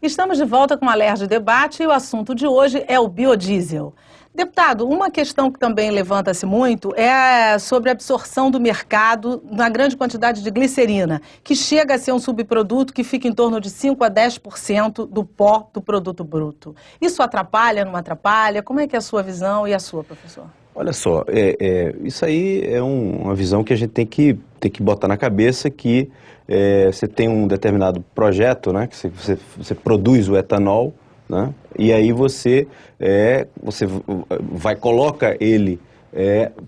Estamos de volta com o Alerj Debate e o assunto de hoje é o biodiesel. Deputado, uma questão que também levanta-se muito é sobre a absorção do mercado na grande quantidade de glicerina, que chega a ser um subproduto que fica em torno de 5 a 10% do pó do produto bruto. Isso atrapalha, não atrapalha? Como é que é a sua visão e a sua, professor? Olha só, isso aí é uma visão que a gente tem que botar na cabeça que você tem um determinado projeto, né, que você produz o etanol, né, e aí você coloca ele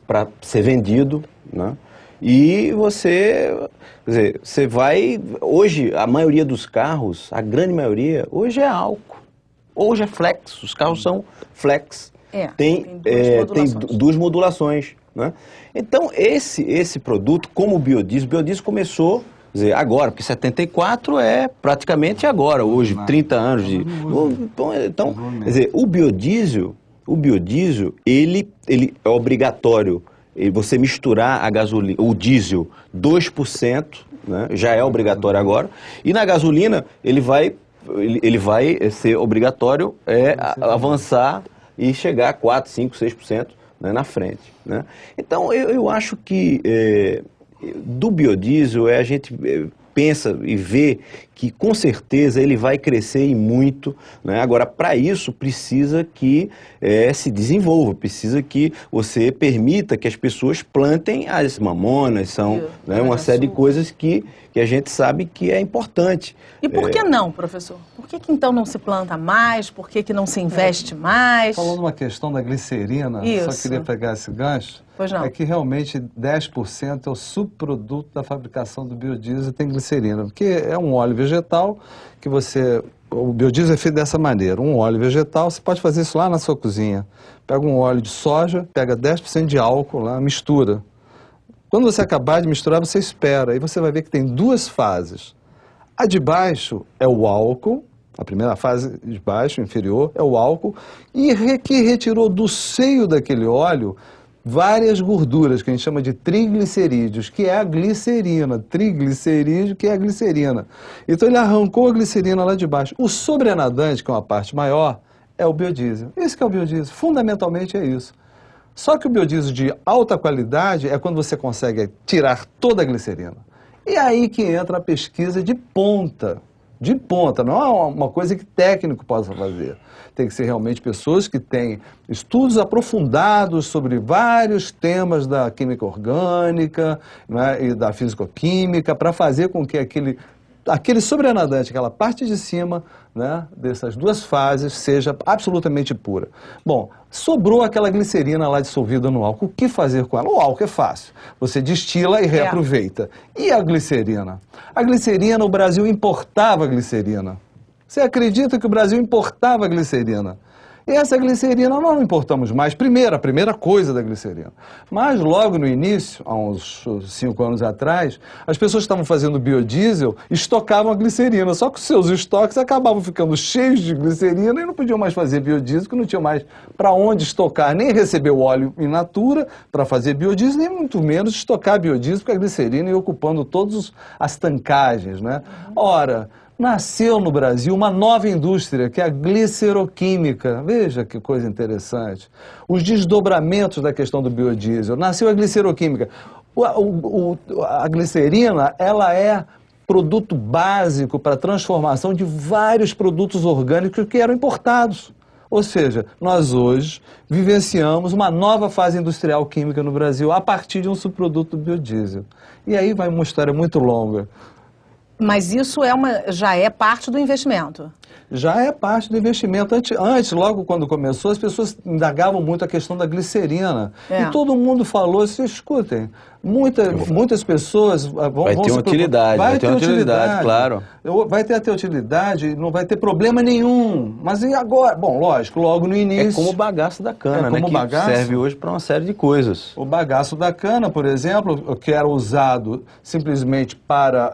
para ser vendido, né, e quer dizer, você vai, hoje a maioria dos carros, a grande maioria, hoje é álcool, hoje é flex, os carros são flex. Tem duas modulações, né? Então, esse produto, como o biodiesel começou, quer dizer, agora, porque 74 é praticamente agora, hoje, 30 anos de... Então, quer dizer, o biodiesel, ele é obrigatório você misturar a gasolina, o diesel 2%, né? Já é obrigatório agora, e na gasolina ele vai ser obrigatório avançar e chegar a 4, 5, 6%, né, na frente, né? Então, eu acho que do biodiesel a gente pensa e vê que com certeza ele vai crescer e muito, né? Agora, para isso, precisa que se desenvolva, precisa que você permita que as pessoas plantem as mamonas, né, uma série de coisas que a gente sabe que é importante. E por que não, professor? Por que então não se planta mais? Por que não se investe mais? Falando uma questão da glicerina, só queria pegar esse gancho. Pois não. É que realmente 10% é o subproduto da fabricação do biodiesel, tem glicerina, porque é um óleo vegetal que o biodiesel é feito dessa maneira, um óleo vegetal, você pode fazer isso lá na sua cozinha. Pega um óleo de soja, pega 10% de álcool lá, mistura. Quando você acabar de misturar, você espera, aí você vai ver que tem duas fases. A de baixo é o álcool, a primeira fase de baixo, inferior, é o álcool, e que retirou do seio daquele óleo várias gorduras, que a gente chama de triglicerídeos, que é a glicerina. Triglicerídeo, que é a glicerina. Então ele arrancou a glicerina lá de baixo. O sobrenadante, que é uma parte maior, é o biodiesel. Esse que é o biodiesel. Fundamentalmente é isso. Só que o biodiesel de alta qualidade é quando você consegue tirar toda a glicerina. E aí que entra a pesquisa de ponta. De ponta, não é uma coisa que técnico possa fazer. Tem que ser realmente pessoas que têm estudos aprofundados sobre vários temas da química orgânica, né, e da fisicoquímica, para fazer com que aquele sobrenadante, aquela parte de cima, né, dessas duas fases, seja absolutamente pura. Bom, sobrou aquela glicerina lá dissolvida no álcool. O que fazer com ela? O álcool é fácil. Você destila e reaproveita. E a glicerina? A glicerina, o Brasil importava glicerina. Você acredita que o Brasil importava glicerina? E essa glicerina nós não importamos mais. A primeira coisa da glicerina. Mas logo no início, há uns 5 anos atrás, as pessoas que estavam fazendo biodiesel estocavam a glicerina. Só que os seus estoques acabavam ficando cheios de glicerina e não podiam mais fazer biodiesel, porque não tinham mais para onde estocar, nem receber o óleo in natura para fazer biodiesel, nem muito menos estocar biodiesel, porque a glicerina ia ocupando todas as tancagens, né? Ora, nasceu no Brasil uma nova indústria, que é a gliceroquímica. Veja que coisa interessante. Os desdobramentos da questão do biodiesel. Nasceu a gliceroquímica. A glicerina, ela é produto básico para a transformação de vários produtos orgânicos que eram importados. Ou seja, nós hoje vivenciamos uma nova fase industrial química no Brasil a partir de um subproduto do biodiesel. E aí vai uma história muito longa. Mas isso já é parte do investimento? Já é parte do investimento. Antes, logo quando começou, as pessoas indagavam muito a questão da glicerina. E todo mundo falou, escutem, muitas pessoas vai ter utilidade, vai ter utilidade, claro. Vai ter até utilidade, não vai ter problema nenhum. Mas e agora? Bom, lógico, logo no início... É como o bagaço da cana, né? Que serve hoje para uma série de coisas. O bagaço da cana, por exemplo, que era usado simplesmente para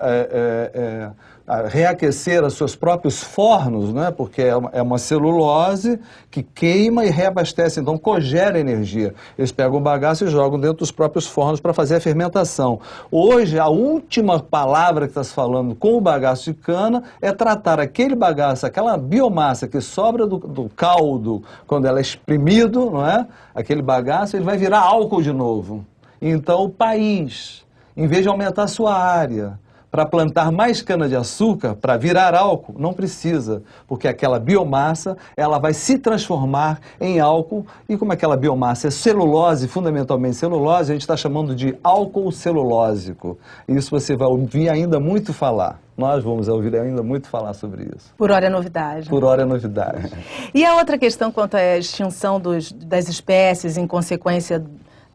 reaquecer os seus próprios fornos, né? Porque é uma celulose que queima e reabastece, então cogera energia. Eles pegam o bagaço e jogam dentro dos próprios fornos para fazer a fermentação. Hoje, a última palavra que está se falando com o bagaço de cana é tratar aquele bagaço, aquela biomassa que sobra do caldo, quando ela é exprimido, não é? Aquele bagaço, ele vai virar álcool de novo. Então, o país, em vez de aumentar a sua área, para plantar mais cana-de-açúcar, para virar álcool, não precisa, porque aquela biomassa, ela vai se transformar em álcool, e como aquela biomassa é celulose, fundamentalmente celulose, a gente está chamando de álcool celulósico. Isso você vai ouvir ainda muito falar. Nós vamos ouvir ainda muito falar sobre isso. Por hora é novidade. Por hora é novidade. E a outra questão quanto à extinção das espécies em consequência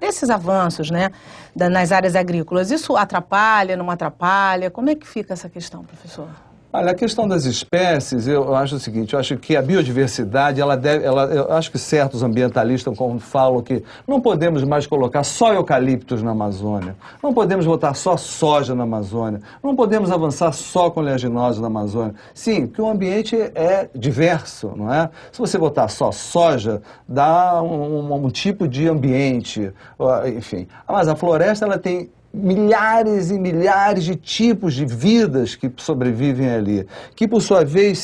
desses avanços, né, nas áreas agrícolas, isso atrapalha, não atrapalha? Como é que fica essa questão, professor? Olha, a questão das espécies, eu acho o seguinte, eu acho que a biodiversidade, eu acho que certos ambientalistas falam que não podemos mais colocar só eucaliptos na Amazônia, não podemos botar só soja na Amazônia, não podemos avançar só com oleaginosos na Amazônia. Sim, porque o ambiente é diverso, não é? Se você botar só soja, dá um tipo de ambiente, enfim. Mas a floresta, ela tem milhares e milhares de tipos de vidas que sobrevivem ali, que por sua vez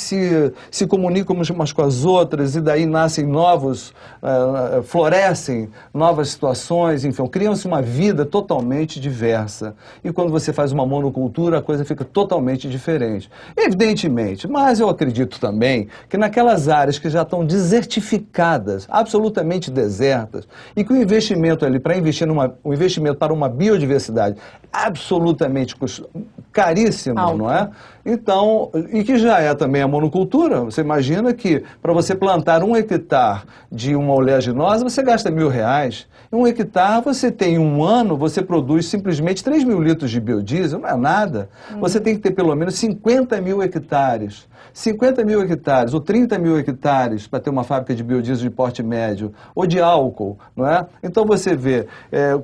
se comunicam umas com as outras e daí nascem florescem novas situações, enfim, criam-se uma vida totalmente diversa. E quando você faz uma monocultura, a coisa fica totalmente diferente. Evidentemente, mas eu acredito também que naquelas áreas que já estão desertificadas, absolutamente desertas, e que o investimento ali, o investimento para uma biodiversidade absolutamente caríssimo, não é? Então, e que já é também a monocultura. Você imagina que para você plantar 1 hectare de uma oleaginosa, você gasta R$1.000. Em 1 hectare, você tem um ano, você produz simplesmente 3.000 litros de biodiesel, não é nada. Você tem que ter pelo menos 50.000 hectares. 50.000 hectares ou 30.000 hectares para ter uma fábrica de biodiesel de porte médio ou de álcool, não é? Então você vê,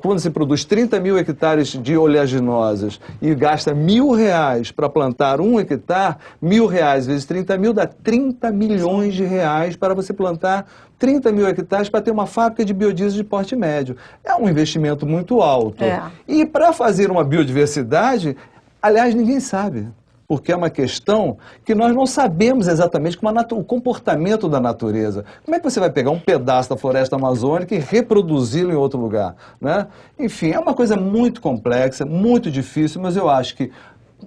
quando você produz 30.000 hectares de oleaginosas e gasta R$1.000 para plantar 1 hectare, R$1.000 vezes 30.000 dá 30 milhões de reais para você plantar 30.000 hectares para ter uma fábrica de biodiesel de porte médio. É um investimento muito alto. E para fazer uma biodiversidade, aliás, ninguém sabe. Porque é uma questão que nós não sabemos exatamente o comportamento da natureza. Como é que você vai pegar um pedaço da floresta amazônica e reproduzi-lo em outro lugar, né? Enfim, é uma coisa muito complexa, muito difícil, mas eu acho que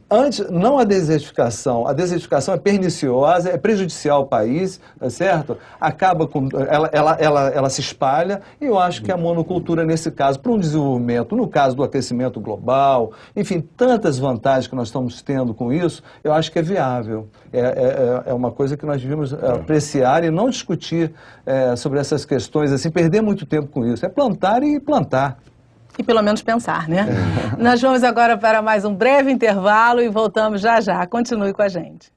antes, não a desertificação é perniciosa, é prejudicial ao país, tá certo? Acaba com, ela se espalha, e eu acho que a monocultura, nesse caso, para um desenvolvimento, no caso do aquecimento global, enfim, tantas vantagens que nós estamos tendo com isso, eu acho que é viável. É uma coisa que nós devemos apreciar e não discutir sobre essas questões, assim, perder muito tempo com isso. É plantar e plantar. E pelo menos pensar, né? Nós vamos agora para mais um breve intervalo e voltamos já já. Continue com a gente.